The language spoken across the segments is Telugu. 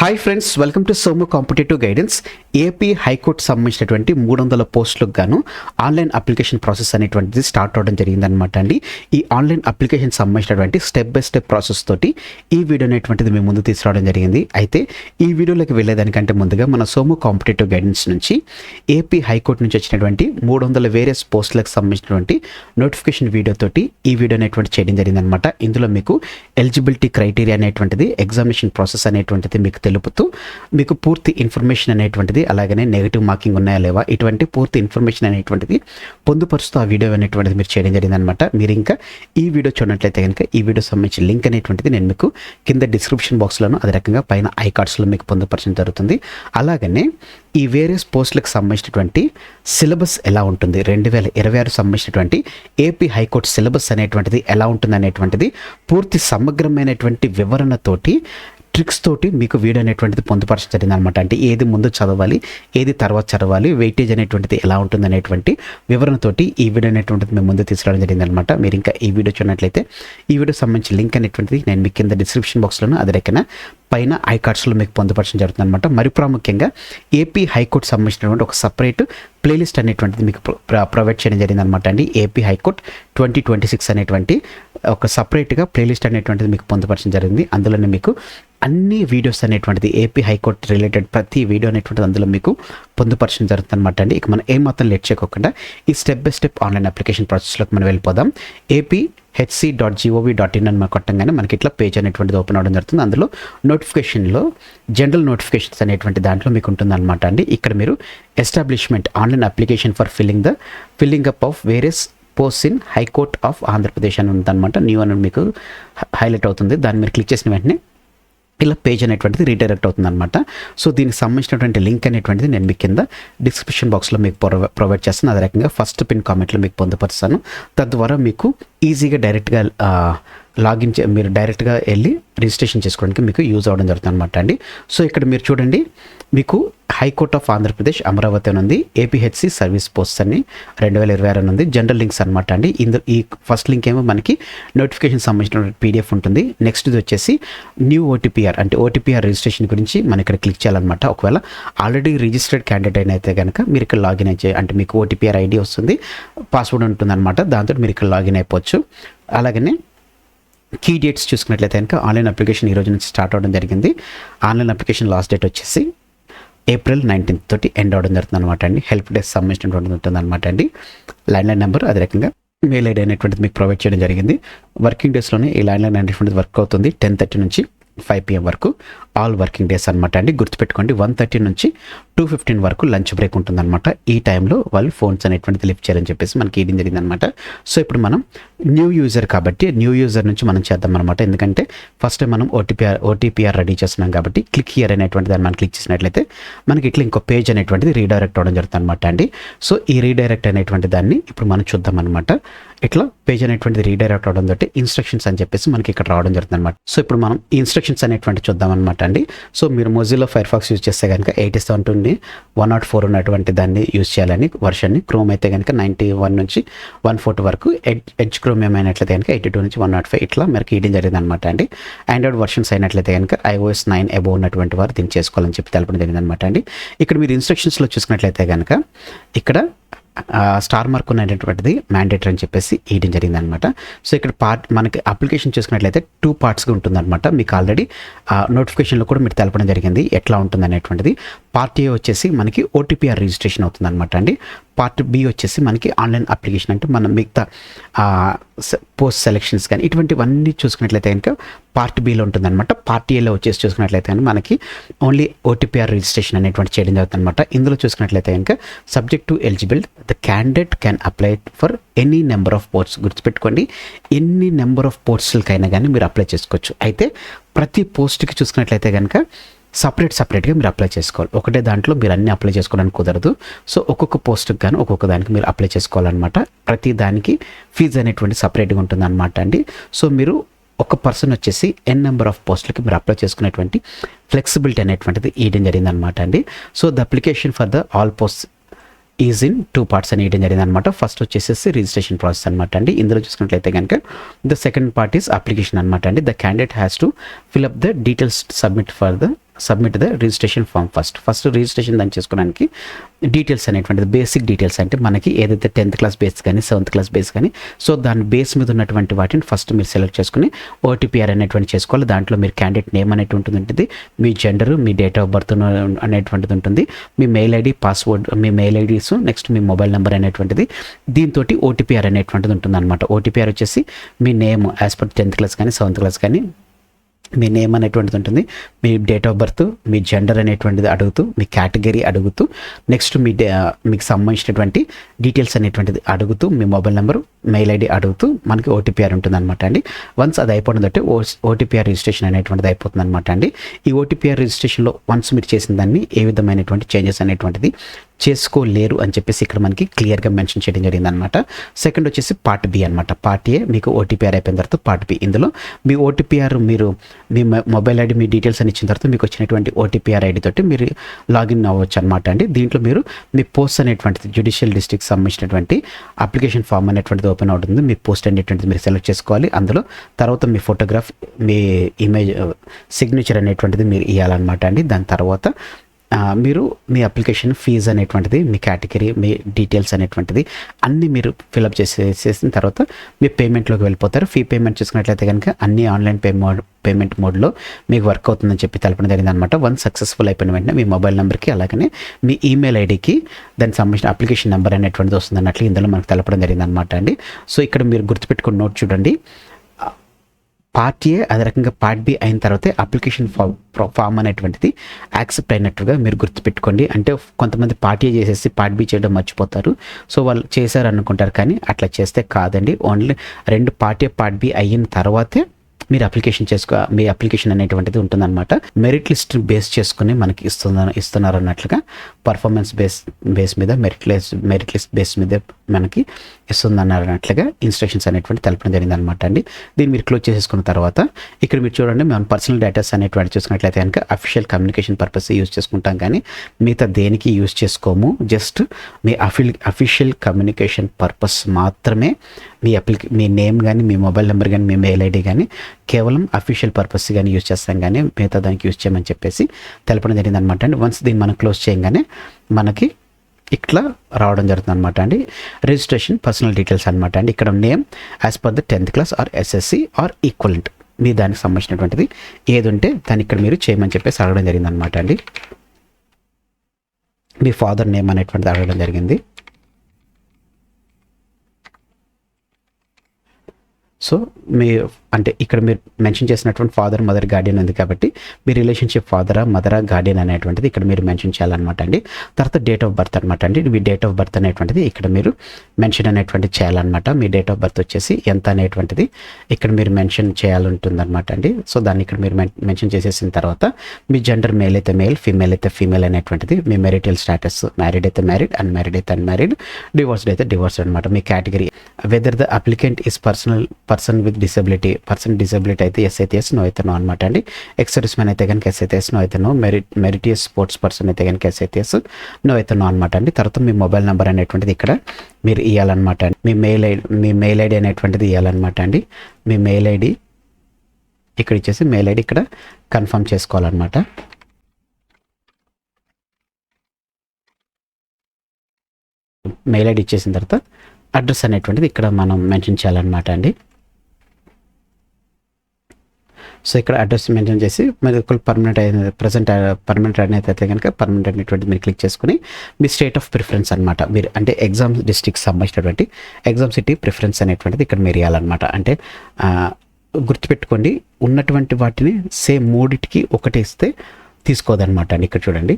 Hi friends, welcome to Somu competitive guidance. AP high court సంబంధించినటువంటి 300 పోస్టులకు గాను ఆన్లైన్ అప్లికేషన్ ప్రాసెస్ అనేటువంటిది స్టార్ట్ అవడం జరిగిందనమాట అండి. ఈ ఆన్లైన్ అప్లికేషన్ సంబంధించినటువంటి స్టెప్ బై స్టెప్ ప్రాసెస్ తోటి ఈ వీడియో అనేటువంటిది మేము ముందు తీసుకురావడం జరిగింది. అయితే ఈ వీడియోలోకి వెళ్ళేదానికంటే ముందుగా మన సోము కాంపిటేటివ్ గైడెన్స్ నుంచి ఏపీ హైకోర్టు నుంచి వచ్చినటువంటి 300 వేరియస్ పోస్టులకు సంబంధించినటువంటి నోటిఫికేషన్ వీడియోతోటి ఈ వీడియో అనేటువంటి చేయడం జరిగిందనమాట. ఇందులో మీకు ఎలిజిబిలిటీ క్రైటీరియా అనేటువంటిది, ఎగ్జామినేషన్ ప్రాసెస్ అనేటువంటిది మీకు తెలుపుతూ మీకు పూర్తి ఇన్ఫర్మేషన్ అనేటువంటిది, అలాగనే నెగిటివ్ మార్కింగ్ ఉన్నాయా లేవా, ఇటువంటి పూర్తి ఇన్ఫర్మేషన్ అనేటువంటిది పొందుపరుస్తూ ఆ వీడియో అనేటువంటిది మీరు చేయడం జరిగిందనమాట. మీరు ఇంకా ఈ వీడియో చూడనట్లయితే కనుక ఈ వీడియో సంబంధించిన లింక్ అనేటువంటిది నేను మీకు కింద డిస్క్రిప్షన్ బాక్స్లోను, అదే రకంగా పైన ఐ కార్డ్స్లో మీకు పొందుపరచడం జరుగుతుంది. అలాగనే ఈ వేరియస్ పోస్టులకు సంబంధించినటువంటి సిలబస్ ఎలా ఉంటుంది, 2026 సంబంధించినటువంటి ఏపీ హైకోర్టు సిలబస్ అనేటువంటిది ఎలా ఉంటుంది అనేటువంటిది పూర్తి సమగ్రమైనటువంటి వివరణతోటి, ట్రిక్స్ తోటి మీకు వీడియో అనేటువంటిది పొందుపరచడం జరిగింది అనమాట. అంటే ఏది ముందు చదవాలి, ఏది తర్వాత చదవాలి, వెయిటేజ్ అనేటువంటిది ఎలా ఉంటుంది అనేటువంటి వివరణతోటి ఈ వీడియో అనేటువంటిది మేము ముందు తీసుకురావడం జరిగింది అనమాట. మీరు ఇంకా ఈ వీడియో చూడనట్లయితే ఈ వీడియో సంబంధించి లింక్ అనేటువంటిది నేను మీకు కింద డిస్క్రిప్షన్ బాక్స్లోను, అదే రకంగా పైన ఐ కార్డ్స్లో మీకు పొందుపరచడం జరుగుతుంది అనమాట. మరి ప్రాముఖ్యంగా ఏపీ హైకోర్టు సంబంధించినటువంటి ఒక సపరేట్ ప్లేలిస్ట్ అనేటువంటిది మీకు ప్రొవైడ్ చేయడం జరిగింది అనమాట అండి. ఏపీ హైకోర్టు 2026 అనేటువంటి ఒక సపరేట్గా ప్లేలిస్ట్ అనేటువంటిది మీకు పొందుపరచడం జరిగింది. అందులోనే మీకు అన్ని వీడియోస్ అనేటువంటిది ఏపీ హైకోర్టు రిలేటెడ్ ప్రతి వీడియో అనేటువంటిది అందులో మీకు పొందుపరచడం జరుగుతుంది అనమాట అండి. ఇక మనం ఏమాత్రం లేట్ చేయకుండా ఈ step by step online application ప్రాసెస్లోకి మనం వెళ్ళిపోదాం. hc.gov.in అని మనం కొట్టంగానే మనకి ఇట్లా పేజ్ అనేటువంటిది ఓపెన్ అవడం జరుగుతుంది. అందులో నోటిఫికేషన్లో జనరల్ నోటిఫికేషన్స్ అనేటువంటి దాంట్లో మీకు ఉంటుంది అనమాట అండి. ఇక్కడ మీరు establishment online application for filling up of various post in high court of Andhra Pradesh అని ఉందన్నమాట. న్యూ అని మీకు హైలైట్ అవుతుంది. దాన్ని మీరు క్లిక్ చేసిన వెంటనే ఇలా పేజ్ అనేటువంటిది రీడైరెక్ట్ అవుతుంది అనమాట. సో దీనికి సంబంధించినటువంటి లింక్ అనేటువంటిది నేను మీకు కింద డిస్క్రిప్షన్ బాక్స్లో మీకు ప్రొవైడ్ చేస్తాను. అదే రకంగా ఫస్ట్ పిన్ కామెంట్లో మీకు పొందుపరుస్తాను. తద్వారా మీకు ఈజీగా డైరెక్ట్గా మీరు డైరెక్ట్గా వెళ్ళి రిజిస్ట్రేషన్ చేసుకోవడానికి మీకు యూజ్ అవ్వడం జరుగుతుంది అనమాట అండి. సో ఇక్కడ మీరు చూడండి, మీకు హైకోర్ట్ ఆఫ్ ఆంధ్రప్రదేశ్ అమరావతి అని ఉంది, ఏపీహెచ్సి సర్వీస్ పోస్ట్ అని 2026 అని ఉంది, జనరల్ లింక్స్ అనమాట అండి. ఈ ఫస్ట్ లింక్ ఏమో మనకి నోటిఫికేషన్ సంబంధించిన PDF ఉంటుంది. నెక్స్ట్ ఇది వచ్చేసి న్యూ ఓటీపీఆర్, అంటే ఓటీపీఆర్ రిజిస్ట్రేషన్ గురించి మనం ఇక్కడ క్లిక్ చేయాలన్నమాట. ఒకవేళ ఆల్రెడీ రిజిస్టర్డ్ క్యాండిడేట్ అయితే కనుక మీరు ఇక్కడ లాగిన్ అయితే, అంటే మీకు ఓటీపీఆర్ ఐడి వస్తుంది, పాస్వర్డ్ ఉంటుంది అనమాట. దాంతో మీరు ఇక్కడ లాగిన్ అయిపోవచ్చు. అలాగనే కీ డేట్స్ చూసుకున్నట్లయితే కనుక ఆన్లైన్ అప్లికేషన్ ఈ రోజు నుంచి స్టార్ట్ అవ్వడం జరిగింది. ఆన్లైన్ అప్లికేషన్ లాస్ట్ డేట్ వచ్చేసి April 19th తోటి ఎండ్ అవడం జరుగుతుంది అనమాట అండి. హెల్ప్ డెస్క్ సంబంధించినటువంటి ఉంటుంది అనమాట అండి. ల్యాండ్లైన్ నెంబర్, అదే రకంగా మెయిల్ ఐడి అనేటువంటిది మీకు ప్రొవైడ్ చేయడం జరిగింది. వర్కింగ్ డేస్లోనే ఈ ల్యాండ్లైన్ అనేటువంటిది వర్క్ అవుతుంది. 10:30 నుంచి 5 PM వరకు ఆల్ వర్కింగ్ డేస్ అనమాట అండి. గుర్తుపెట్టుకోండి, 1:30 నుంచి 2:15 వరకు లంచ్ బ్రేక్ ఉంటుందన్నమాట. ఈ టైంలో వాళ్ళు ఫోన్స్ అనేటువంటిది లిఫ్ట్ చేయాలని చెప్పేసి మనకి ఇవ్వడం జరిగిందనమాట. సో ఇప్పుడు మనం న్యూ యూజర్ కాబట్టి న్యూ యూజర్ నుంచి మనం చేద్దాం అనమాట. ఎందుకంటే ఫస్ట్ మనం ఓటీపీఆర్ రెడీ చేస్తున్నాం కాబట్టి క్లిక్ హియర్ అనేటువంటి దాన్ని మనం క్లిక్ చేసినట్లయితే మనకి ఇట్లా ఇంకో పేజ్ అనేటువంటిది రీడైరెక్ట్ అవ్వడం జరుగుతుంది అనమాట అండి. సో ఈ రీడైరెక్ట్ అనేటువంటి దాన్ని ఇప్పుడు మనం చూద్దాం అనమాట. ఇట్లా పేజ్ అనేటువంటిది రీడైరెక్ట్ అవడం తోటి ఇన్స్ట్రక్షన్స్ అని చెప్పేసి మనకి ఇక్కడ రావడం జరుగుతుంది అనమాట. సో ఇప్పుడు మనం ఇన్స్ట్రక్షన్స్ అనేటువంటి చూద్దాం అనమాట అండి. సో మీరు మొజిల్లా ఫైర్ ఫాక్స్ యూజ్ చేస్తే కనుక 87.104 ఉన్నటువంటి దాన్ని యూజ్ చేయాలని వర్షన్ని, క్రోమ్ అయితే కనుక 91 నుంచి 140 వరకు, ఎడ్జ్ క్రోమ్ ఏమైనట్లయితే కనుక 82 నుంచి 105 ఇట్లా మనకి ఇవ్వడం జరిగింది అనమాట అండి. ఆండ్రాయిడ్ వర్షన్స్ అయినట్లయితే కనుక iOS 9 అబోవ్ ఉన్నటువంటి వారు దీన్ని చేసుకోవాలని చెప్పి తెలపడం జరిగింది అనమాట అండి. ఇక్కడ మీరు ఇన్స్ట్రక్షన్స్లో చూసుకున్నట్లయితే కనుక ఇక్కడ స్టార్ మార్క్ ఉన్నటువంటిది మ్యాండేటరీ అని చెప్పేసి ఇవ్వడం జరిగింది అనమాట. సో ఇక్కడ మనకి అప్లికేషన్ చూసుకున్నట్లయితే 2 పార్ట్స్గా ఉంటుందన్నమాట. మీకు ఆల్రెడీ నోటిఫికేషన్లో కూడా మీరు తెలపడం జరిగింది ఎట్లా ఉంటుంది అనేటువంటిది. పార్ట్ A వచ్చేసి మనకి ఓటీపీఆర్ రిజిస్ట్రేషన్ అవుతుంది అనమాట అండి. పార్ట్ B వచ్చేసి మనకి ఆన్లైన్ అప్లికేషన్, అంటే మనం మిగతా పోస్ట్ సెలెక్షన్స్ కానీ ఇటువంటివన్నీ చూసుకున్నట్లయితే కనుక పార్ట్ Bలో ఉంటుందన్నమాట. పార్ట్ Aలో వచ్చేసి చూసుకున్నట్లయితే కనుక మనకి ఓన్లీ ఓటీపీఆర్ రిజిస్ట్రేషన్ అనేటువంటి చేయడం జరుగుతుంది అనమాట. ఇందులో చూసుకున్నట్లయితే కనుక subject to eligible the candidate can apply for any number of posts. గుర్తుపెట్టుకోండి, ఎన్ని నెంబర్ ఆఫ్ పోస్టులకైనా కానీ మీరు అప్లై చేసుకోవచ్చు. అయితే ప్రతి పోస్ట్కి చూసుకున్నట్లయితే కనుక సపరేట్గా మీరు అప్లై చేసుకోవాలి. ఒకటే దాంట్లో మీరు అన్ని అప్లై చేసుకోవడానికి కుదరదు. సో ఒక్కొక్క పోస్ట్కి కానీ ఒక్కొక్క దానికి మీరు అప్లై చేసుకోవాలన్నమాట. ప్రతి దానికి ఫీజు అనేటువంటి సపరేట్గా ఉంటుంది అనమాట అండి. సో మీరు ఒక పర్సన్ వచ్చేసి నెంబర్ ఆఫ్ పోస్టులకి మీరు అప్లై చేసుకునేటువంటి ఫ్లెక్సిబిలిటీ అనేటువంటిది ఇవ్వడం జరిగింది అనమాట అండి. So the application for the all post is in 2 parts అని ఇవ్వడం జరిగింది అనమాట. ఫస్ట్ వచ్చేసి రిజిస్ట్రేషన్ ప్రాసెస్ అనమాట అండి. ఇందులో చూసుకున్నట్లయితే కనుక the second part is application అనమాట అండి. The candidate has to fill up the details submit for the submit the registration form first registration దాన్ని చేసుకోవడానికి డీటెయిల్స్ అనేటువంటిది బేసిక్ డీటెయిల్స్ అంటే మనకి ఏదైతే 10th క్లాస్ బేస్ కానీ 7th క్లాస్ బేస్ కానీ సో దాని బేస్ మీద ఉన్నటువంటి వాటిని ఫస్ట్ మీరు సెలెక్ట్ చేసుకుని ఓటీపీఆర్ అనేటువంటి చేసుకోవాలి. దాంట్లో మీరు క్యాండిడేట్ నేమ్ అనేటువంటి ఉంటుంది, మీ జెండరు, మీ డేట్ ఆఫ్ బర్త్ అనేటువంటిది ఉంటుంది, మీ మెయిల్ ఐడి, పాస్వర్డ్, మీ మెయిల్ ఐడీస్, నెక్స్ట్ మీ మొబైల్ నెంబర్ అనేటువంటిది. దీంతో ఓటీపీఆర్ అనేటువంటిది ఉంటుంది అనమాట. ఓటీపీఆర్ వచ్చేసి మీ name as per 10th class కానీ 7th క్లాస్ కానీ మీ నేమ్ అనేటువంటిది ఉంటుంది, మీ డేట్ ఆఫ్ బర్త్, మీ జెండర్ అనేటువంటిది అడుగుతూ, మీ కేటగిరీ అడుగుతూ, నెక్స్ట్ మీకు సంబంధించినటువంటి డీటెయిల్స్ అనేటువంటిది అడుగుతూ, మీ మొబైల్ నెంబరు, మెయిల్ ఐడి అడుగుతూ మనకి ఓటీపీఆర్ ఉంటుంది అనమాట అండి. వన్స్ అది అయిపోతుందంటే ఓటీపీఆర్ రిజిస్ట్రేషన్ అనేటువంటిది అయిపోతుంది అనమాట అండి. ఈ ఓటీపీఆర్ రిజిస్ట్రేషన్లో వన్స్ మీరు చేసిన దాన్ని ఏ విధమైనటువంటి చేంజెస్ అనేటువంటిది చేసుకోలేరు అని చెప్పేసి ఇక్కడ మనకి క్లియర్గా మెన్షన్ చేయడం జరిగింది అనమాట. సెకండ్ వచ్చేసి పార్ట్ బి అనమాట. పార్ట్ ఏ మీకు ఓటీపీఆర్ అయిపోయిన తర్వాత పార్ట్ బి, ఇందులో మీ ఓటీపీఆర్ మీరు మీ మొబైల్ ఐడి, మీ డీటెయిల్స్ అని ఇచ్చిన తర్వాత మీకు వచ్చినటువంటి ఓటీపీఆర్ ఐడి తోటి మీరు లాగిన్ అవ్వచ్చు అనమాట అండి. దీంట్లో మీరు మీ పోస్ట్ అనేటువంటిది జ్యుడిషియల్ డిస్ట్రిక్ట్ సంబంధించినటువంటి అప్లికేషన్ ఫామ్ అనేటువంటిది ఓపెన్ అవుతుంది. మీ పోస్ట్ అనేటువంటిది మీరు సెలెక్ట్ చేసుకోవాలి. అందులో తర్వాత మీ ఫోటోగ్రాఫ్, మీ ఇమేజ్, సిగ్నేచర్ అనేటువంటిది మీరు ఇవ్వాలన్నమాట అండి. దాని తర్వాత మీరు మీ అప్లికేషన్ ఫీజు అనేటువంటిది, మీ కేటగిరీ, మీ డీటెయిల్స్ అనేటువంటిది అన్నీ మీరు ఫిలప్ చేసిన తర్వాత మీ పేమెంట్లోకి వెళ్ళిపోతారు. ఫీ పేమెంట్ చూసుకున్నట్లయితే కనుక అన్ని ఆన్లైన్ పేమెంట్ మోడ్లో మీకు వర్క్ అవుతుందని చెప్పి తెలపడం జరిగింది అనమాట. వన్ సక్సెస్ఫుల్ అయిపోయిన వెంటనే మీ మొబైల్ నెంబర్కి అలాగనే మీ ఈమెయిల్ ఐడికి దానికి సంబంధించిన అప్లికేషన్ నెంబర్ అనేటువంటిది వస్తుంది అన్నట్లు ఇందులో మనకు తెలపడం జరిగింది అనమాట అండి. సో ఇక్కడ మీరు గుర్తుపెట్టుకున్న నోట్ చూడండి, పార్ట్ ఏ అదే రకంగా పార్ట్ బి అయిన తర్వాత అప్లికేషన్ ఫామ్ అనేటువంటిది యాక్సెప్ట్ అయినట్టుగా మీరు గుర్తుపెట్టుకోండి. అంటే కొంతమంది పార్ట్ ఏ చేసేసి పార్ట్ బి చేయడం మర్చిపోతారు. సో వాళ్ళు చేశారు అనుకుంటారు, కానీ అట్లా చేస్తే కాదండి. ఓన్లీ రెండు పార్ట్ ఏ పార్ట్ బి అయిన తర్వాతే మీరు మీ అప్లికేషన్ అనేటువంటిది ఉంటుందన్నమాట. మెరిట్ లిస్ట్ బేస్ చేసుకుని మనకి ఇస్తున్నారు అన్నట్లుగా పర్ఫార్మెన్స్ బేస్ మీద మెరిట్ లిస్ట్ బేస్ మీద మనకి ఇస్తుందన్నారు అన్నట్లుగా ఇన్స్ట్రక్షన్స్ అనేటువంటి తెలపడం జరిగింది అనమాట అండి. దీన్ని మీరు క్లోజ్ చేసేసుకున్న తర్వాత ఇక్కడ మీరు చూడండి, మనం పర్సనల్ డేటాస్ అనేటువంటి చూసుకున్నట్లయితే కనుక అఫీషియల్ కమ్యూనికేషన్ పర్పస్ యూజ్ చేసుకుంటాం, కానీ మిగతా దేనికి యూజ్ చేసుకోము. జస్ట్ మీ అఫీషియల్ కమ్యూనికేషన్ పర్పస్ మాత్రమే మీ నేమ్ కానీ, మీ మొబైల్ నెంబర్ కానీ, మీ మెయిల్ ఐడి కానీ కేవలం అఫీషియల్ పర్పస్ కానీ యూజ్ చేస్తాం, కానీ మిగతా దానికి యూజ్ చేయమని చెప్పేసి తెలపడం జరిగింది అనమాట అండి. వన్స్ దీన్ని మనం క్లోజ్ చేయగానే మనకి ఇట్లా రావడం జరుగుతుంది అనమాట అండి. రిజిస్ట్రేషన్ పర్సనల్ డీటెయిల్స్ అనమాట అండి. ఇక్కడ name as per the 10th class or SSC or equivalent, మీ దానికి సంబంధించినటువంటిది ఏది ఉంటే దాన్ని ఇక్కడ మీరు చేయమని చెప్పేసి అడగడం జరిగింది అనమాట అండి. మీ ఫాదర్ నేమ్ అనేటువంటిది అడగడం జరిగింది. సో అంటే ఇక్కడ మీరు మెన్షన్ చేసినటువంటి ఫాదర్, మదర్, గార్డియన్ ఉంది కాబట్టి మీ రిలేషన్షిప్ ఫాదరా, మదరా, గార్డియన్ అనేటువంటిది ఇక్కడ మీరు మెన్షన్ చేయాలన్నమాట అండి. తర్వాత డేట్ ఆఫ్ బర్త్ అనమాట అండి. మీ డేట్ ఆఫ్ బర్త్ అనేటువంటిది ఇక్కడ మీరు మెన్షన్ అనేటువంటిది చేయాలన్నమాట. మీ డేట్ ఆఫ్ బర్త్ వచ్చేసి ఎంత అనేటువంటిది ఇక్కడ మీరు మెన్షన్ చేయాలంటుందన్నమాట అండి. సో దాన్ని ఇక్కడ మీరు మెన్షన్ చేసేసిన తర్వాత మీ జెండర్ మెయిల్ అయితే మెయిల్, ఫీమేల్ అయితే ఫీమేల్ అనేటువంటిది, మీ మ్యారిటల్ స్టాటస్ మ్యారీడ్ అయితే మ్యారీడ్, అన్మ్యారీడ్ అయితే అన్మ్యారీడ్, డివోర్స్డ్ అయితే డివోర్స్డ్ అనమాట. మీ category whether the applicant is person with disability అయితే ఎస్ అయితే ఎస్, నో అయితే నో అనమాట అండి. ఎక్స్ సర్వీస్ మ్యాన్ అయితే కనుక ఎస్ అయితే ఎస్, నో అయితే నో. మెరిటియస్ స్పోర్ట్స్ పర్సన్ అయితే కనుక ఎస్ అయితే ఎస్, నో అయితే నో అనమాట అండి. తర్వాత మీ మొబైల్ నెంబర్ అనేటువంటిది ఇక్కడ మీరు ఇవ్వాలన్నమాట అండి. మీ మెయిల్ ఐడి అనేటువంటిది ఇవ్వాలన్నమాట అండి. మీ మెయిల్ ఐడి ఇక్కడ ఇచ్చేసి మెయిల్ ఐడి ఇక్కడ కన్ఫర్మ్ చేసుకోవాలన్నమాట. మెయిల్ ఐడి ఇచ్చేసిన తర్వాత అడ్రస్ అనేటువంటిది ఇక్కడ మనం మెన్షన్ చేయాలన్నమాట అండి. సో ఇక్కడ అడ్రస్ మెన్షన్ చేసి మరి పర్మనెంట్ అయితే కనుక పర్మనెంట్ అనేటువంటి మీరు క్లిక్ చేసుకుని మీ స్టేట్ ఆఫ్ ప్రిఫరెన్స్ అనమాట. మీరు అంటే ఎగ్జామ్ డిస్ట్రిక్ట్ సంబంధించినటువంటి ఎగ్జామ్ సిటీ ప్రిఫరెన్స్ అనేటువంటిది ఇక్కడ మీరు ఇవ్వాలన్నమాట. అంటే గుర్తుపెట్టుకోండి, ఉన్నటువంటి వాటిని సేమ్ మూడిటికి ఒకటి ఇస్తే తీసుకోదన్నమాట అండి. ఇక్కడ చూడండి,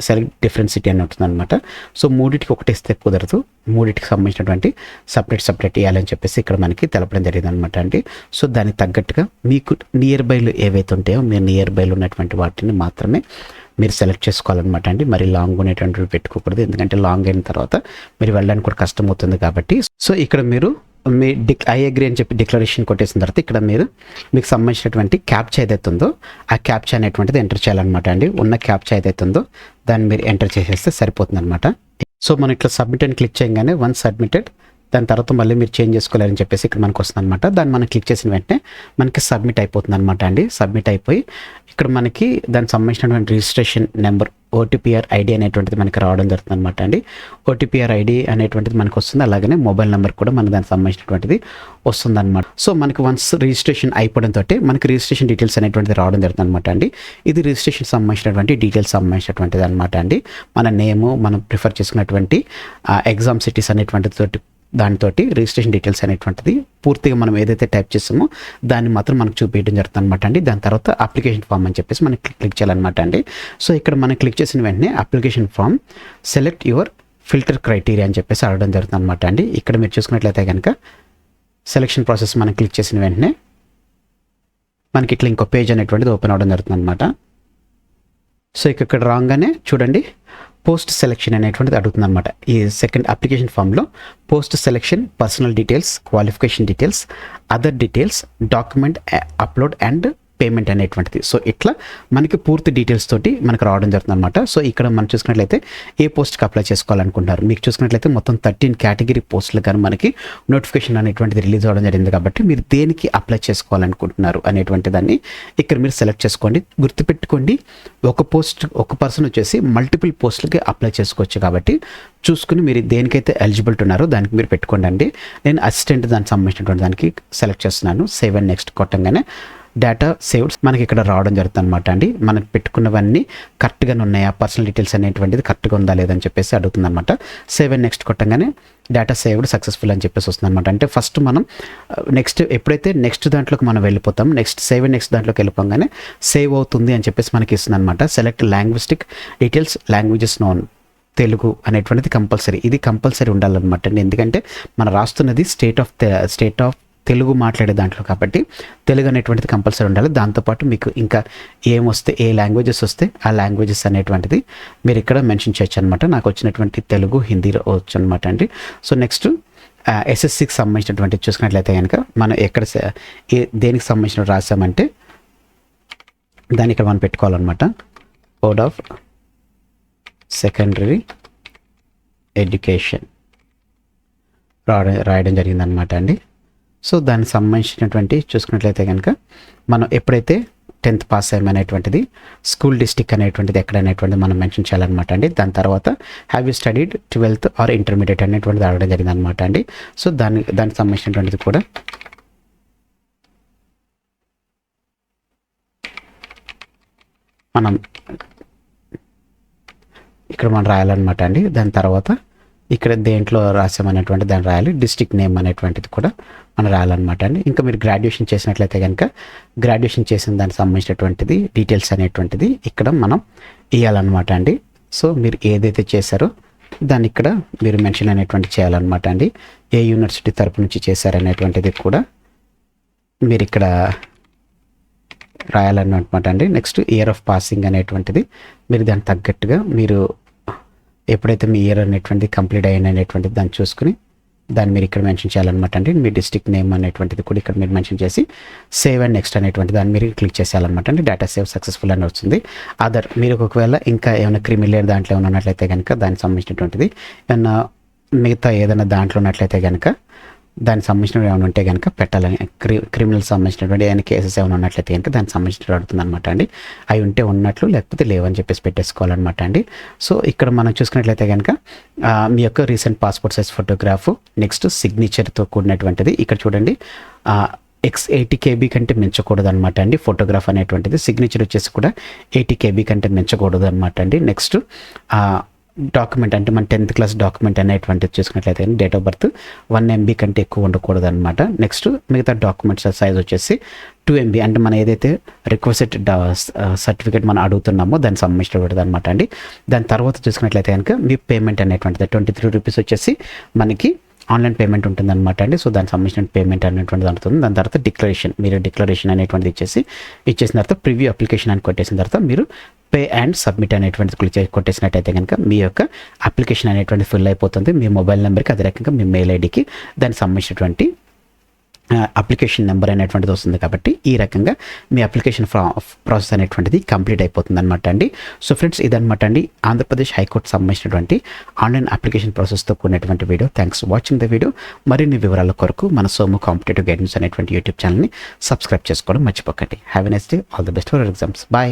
సెలెక్ట్ డిఫరెంట్ సిటీ అని ఉంటుంది అనమాట. సో మూడింటికి ఒకటి ఇస్తే కుదరదు, మూడింటికి సంబంధించినటువంటి సపరేట్ ఇవ్వాలని చెప్పేసి ఇక్కడ మనకి తెలపడం జరిగింది అనమాట అండి. సో దానికి తగ్గట్టుగా మీకు నియర్ బైలు ఏవైతే ఉంటాయో మీ నియర్ బైలు ఉన్నటువంటి వాటిని మాత్రమే మీరు సెలెక్ట్ చేసుకోవాలన్నమాట అండి. మరి లాంగ్ ఉండేటువంటివి పెట్టుకోకూడదు, ఎందుకంటే లాంగ్ అయిన తర్వాత మీరు వెళ్ళడానికి కూడా కష్టం అవుతుంది కాబట్టి. సో ఇక్కడ మీరు మీ ఐ అగ్రీ అని చెప్పి డిక్లరేషన్ కొట్టేసిన తర్వాత ఇక్కడ మీరు మీకు సంబంధించినటువంటి క్యాప్చా ఏదైతే ఉందో ఆ క్యాప్చా అనేటువంటిది ఎంటర్ చేయాలన్నమాట అండి. ఉన్న క్యాప్చా ఏదైతే ఉందో దాన్ని మీరు ఎంటర్ చేసేస్తే సరిపోతుంది అనమాట. సో మనం ఇట్లా సబ్మిట్ అని క్లిక్ చేయగానే వన్స్ సబ్మిటెడ్ దాని తర్వాత మళ్ళీ మీరు చేంజ్ చేసుకోలేరని చెప్పేసి ఇక్కడ మనకు వస్తుంది అనమాట. దాన్ని మనం క్లిక్ చేసిన వెంటనే మనకి సబ్మిట్ అయిపోతుంది అనమాట అండి. సబ్మిట్ అయిపోయి ఇక్కడ మనకి దానికి సంబంధించినటువంటి రిజిస్ట్రేషన్ నెంబర్ ఓటీపీఆర్ ఐడి అనేటువంటిది మనకి రావడం జరుగుతుంది అనమాట అండి. ఓటీపీఆర్ ఐడి అనేటువంటిది మనకు వస్తుంది, అలాగనే మొబైల్ నెంబర్ కూడా మనకు దానికి సంబంధించినటువంటిది వస్తుంది అనమాట. సో మనకి వన్స్ రిజిస్ట్రేషన్ అయిపోవడంతో మనకి రిజిస్ట్రేషన్ డీటెయిల్స్ అనేటువంటిది రావడం జరుగుతుంది అనమాట అండి. ఇది రిజిస్ట్రేషన్ సంబంధించినటువంటి డీటెయిల్స్ సంబంధించినటువంటిది అనమాట అండి. మన నేము, మనం ప్రిఫర్ చేసుకున్నటువంటి ఎగ్జామ్ సిటీస్ అనేటువంటిది దానితోటి రిజిస్ట్రేషన్ డీటెయిల్స్ అనేటువంటిది పూర్తిగా మనం ఏదైతే టైప్ చేస్తామో దాన్ని మాత్రం మనకు చూపించడం జరుగుతుంది అనమాట అండి. దాని తర్వాత అప్లికేషన్ ఫామ్ అని చెప్పేసి మనం క్లిక్ చేయాలన్నమాట అండి. సో ఇక్కడ మనం క్లిక్ చేసిన వెంటనే application form select your filter criteria అని చెప్పేసి అడగడం జరుగుతుంది అనమాట అండి. ఇక్కడ మీరు చూసుకున్నట్లయితే కనుక సెలెక్షన్ ప్రాసెస్ మనం క్లిక్ చేసిన వెంటనే మనకి ఇట్లా ఇంకో పేజ్ అనేటువంటిది ఓపెన్ అవ్వడం జరుగుతుంది అనమాట. సో ఇక్కడ రాగానే చూడండి పోస్ట్ సెలెక్షన్ అనేటువంటిది అడుగుతుంది అనమాట. ఈ సెకండ్ అప్లికేషన్ ఫామ్లో post selection, personal details, qualification details, other details, document upload and payment అనేటువంటిది. సో ఇట్లా మనకి పూర్తి డీటెయిల్స్ తోటి మనకు రావడం జరుగుతుంది అనమాట. సో ఇక్కడ మనం చూసుకున్నట్లయితే ఏ పోస్ట్కి అప్లై చేసుకోవాలనుకుంటున్నారు, మీకు చూసుకున్నట్లయితే మొత్తం 13 కేటగిరీ పోస్టులు కానీ మనకి నోటిఫికేషన్ అనేటువంటిది రిలీజ్ అవ్వడం జరిగింది. కాబట్టి మీరు దేనికి అప్లై చేసుకోవాలనుకుంటున్నారు అనేటువంటి దాన్ని ఇక్కడ మీరు సెలెక్ట్ చేసుకోండి. గుర్తుపెట్టుకోండి, ఒక పర్సన్ వచ్చేసి మల్టిపుల్ పోస్టులకి అప్లై చేసుకోవచ్చు. కాబట్టి చూసుకుని మీరు దేనికైతే ఎలిజిబిలిటీ ఉన్నారో దానికి మీరు పెట్టుకోండి అండి. నేను అసిస్టెంట్ దానికి సంబంధించినటువంటి దానికి సెలెక్ట్ చేస్తున్నాను. సేవ్ అండ్ నెక్స్ట్ కొట్టంగానే డేటా సేవ్స్ మనకి ఇక్కడ రావడం జరుగుతుంది అనమాట అండి. మనకు పెట్టుకున్నవన్నీ కరెక్ట్గానే ఉన్నాయా, పర్సనల్ డీటెయిల్స్ అనేటువంటిది కరెక్ట్గా ఉందా లేదని చెప్పేసి అడుగుతుంది అనమాట. సేవ్ అండ్ నెక్స్ట్ కొట్టంగానే డేటా సేవ్డ్ సక్సెస్ఫుల్ అని చెప్పేసి వస్తుంది అనమాట. అంటే ఫస్ట్ మనం ఎప్పుడైతే నెక్స్ట్ దాంట్లోకి మనం వెళ్ళిపోతాం, సేవ్ అండ్ నెక్స్ట్ దాంట్లోకి వెళ్ళిపోగానే సేవ్ అవుతుంది అని చెప్పేసి మనకి ఇస్తుంది అనమాట. Select linguistic details, languages known, Telugu అనేటువంటిది కంపల్సరీ, ఇది కంపల్సరీ ఉండాలన్నమాట అండి. ఎందుకంటే మనం రాస్తున్నది స్టేట్ ఆఫ్ తెలుగు మాట్లాడే దాంట్లో కాబట్టి తెలుగు అనేటువంటిది కంపల్సరీ ఉండాలి. దాంతోపాటు మీకు ఇంకా ఏ లాంగ్వేజెస్ వస్తే ఆ లాంగ్వేజెస్ అనేటువంటిది మీరు ఇక్కడ మెన్షన్ చేయొచ్చు అనమాట. నాకు వచ్చినటువంటి తెలుగు, హిందీ వచ్చు అనమాట అండి. సో నెక్స్ట్ ఎస్ఎస్సికి సంబంధించినటువంటి చూసుకున్నట్లయితే కనుక మనం ఎక్కడ దేనికి సంబంధించిన రాసామంటే దాన్ని ఇక్కడ మనం పెట్టుకోవాలన్నమాట. కోడ్ ఆఫ్ సెకండరీ ఎడ్యుకేషన్ రాయడం జరిగిందనమాట అండి. సో దానికి సంబంధించినటువంటి చూసుకున్నట్లయితే కనుక మనం ఎప్పుడైతే 10th పాస్ అయ్యమనేటువంటిది స్కూల్ డిస్ట్రిక్ట్ అనేటువంటిది ఎక్కడనేటువంటిది మనం మెన్షన్ చేయాలన్నమాట అండి. దాని తర్వాత have you studied 12th are intermediate అనేటువంటిది అడగడం జరిగింది అనమాట అండి. సో దానికి సంబంధించినటువంటిది కూడా మనం ఇక్కడ మనం రాయాలన్నమాట అండి. దాని తర్వాత ఇక్కడ దేంట్లో రాసామనేటువంటి దాన్ని రాయాలి. డిస్ట్రిక్ట్ నేమ్ అనేటువంటిది కూడా మనం రాయాలన్నమాట అండి. ఇంకా మీరు గ్రాడ్యుయేషన్ చేసినట్లయితే కనుక గ్రాడ్యుయేషన్ చేసిన దానికి సంబంధించినటువంటిది డీటెయిల్స్ అనేటువంటిది ఇక్కడ మనం ఇవ్వాలన్నమాట అండి. సో మీరు ఏదైతే చేశారో దాన్ని ఇక్కడ మీరు మెన్షన్ అనేటువంటి చేయాలన్నమాట అండి. ఏ యూనివర్సిటీ తరపు నుంచి చేశారనేటువంటిది కూడా మీరు ఇక్కడ రాయాలన్నమాట అండి. నెక్స్ట్ ఇయర్ ఆఫ్ పాసింగ్ అనేటువంటిది మీరు దానికి తగ్గట్టుగా మీరు ఎప్పుడైతే మీ ఇయర్ అనేటువంటిది కంప్లీట్ అయినటువంటిది దాన్ని చూసుకుని దాన్ని మీరు ఇక్కడ మెన్షన్ చేయాలన్నమాట అండి. మీ డిస్ట్రిక్ట్ నేమ్ అనేటువంటిది కూడా ఇక్కడ మీరు మెన్షన్ చేసి సేవ్ అండ్ నెక్స్ట్ అనేటువంటి దాన్ని మీరు క్లిక్ చేసేయాలన్నమాట అండి. డేటా సేవ్ సక్సెస్ఫుల్ అని వస్తుంది. మీరు ఒకవేళ ఇంకా ఏమైనా క్రిమిలేయర్ దాంట్లో ఏమైనా ఉన్నట్లయితే కనుక దానికి సంబంధించినటువంటిది ఏమన్నా మిగతా ఏదైనా దాంట్లో ఉన్నట్లయితే కనుక దానికి సంబంధించినవి ఏమైనా ఉంటే కనుక పెట్టాలని క్రిమినల్ సంబంధించినటువంటి ఏమైనా కేసెస్ ఏమైనా ఉన్నట్లయితే కనుక దానికి సంబంధించినవి అడుగుతుంది అనమాట అండి. అవి ఉంటే ఉన్నట్లు లేకపోతే లేవని చెప్పేసి పెట్టేసుకోవాలన్నమాట అండి. సో ఇక్కడ మనం చూసుకున్నట్లయితే కనుక మీ యొక్క recent passport size photograph, next సిగ్నేచర్తో కూడినటువంటిది ఇక్కడ చూడండి. X80 KB కంటే మించకూడదు అనమాట అండి ఫోటోగ్రాఫ్ అనేటువంటిది. సిగ్నేచర్ వచ్చేసి కూడా 80 KB కంటే మించకూడదు అనమాట అండి. నెక్స్ట్ డాక్యుమెంట్ అంటే మన 10th క్లాస్ డాక్యుమెంట్ అనేటువంటిది చూసుకున్నట్లయితే డేట్ ఆఫ్ బర్త్ 1 MB కంటే ఎక్కువ ఉండకూడదు అనమాట. నెక్స్ట్ మిగతా డాక్యుమెంట్స్ సైజ్ వచ్చేసి 2 MB అంటే మనం ఏదైతే రిక్వెస్టెడ్ సర్టిఫికేట్ మనం అడుగుతున్నామో దానికి సంబంధించినటువంటిది అనమాట అండి. దాని తర్వాత చూసుకున్నట్లయితే కనుక మీ పేమెంట్ అనేటువంటిది 23 రూపీస్ వచ్చేసి మనకి ఆన్లైన్ పేమెంట్ ఉంటుంది అనమాట అండి. సో దానికి సంబంధించిన పేమెంట్ అనేటువంటిది ఉంటుంది. దాని తర్వాత మీరు డిక్లరేషన్ అనేటువంటిది ఇచ్చేసిన తర్వాత ప్రివ్యూ అప్లికేషన్ అని కొట్టేసిన తర్వాత మీరు పే అండ్ సబ్మిట్ అనేటువంటిది కొట్టేసినట్టయితే కనుక మీ యొక్క అప్లికేషన్ అనేటువంటి ఫిల్ అయిపోతుంది. మీ మొబైల్ నెంబర్కి అదే రకంగా మీ మెయిల్ ఐడికి దానికి సంబంధించినటువంటి అప్లికేషన్ నెంబర్ అనేటువంటిది వస్తుంది. కాబట్టి ఈ రకంగా మీ అప్లికేషన్ ప్రాసెస్ అనేటువంటిది కంప్లీట్ అయిపోతుంది అనమాట అండి. సో ఫ్రెండ్స్, ఇదనమాట అండి ఆంధ్రప్రదేశ్ హైకోర్టు సంబంధించినటువంటి ఆన్లైన్ అప్లికేషన్ ప్రాసెస్తో కూడినటువంటి video. Thanks watching the video. మరిన్ని వివరాల కొరకు మన సోము కాంపిటేటివ్ గైడెన్స్ అనేటువంటి యూట్యూబ్ ఛానల్ని సబ్స్క్రైబ్ చేసుకోవడం మర్చిపోకండి. Have a nice day. All the best for exams. Bye.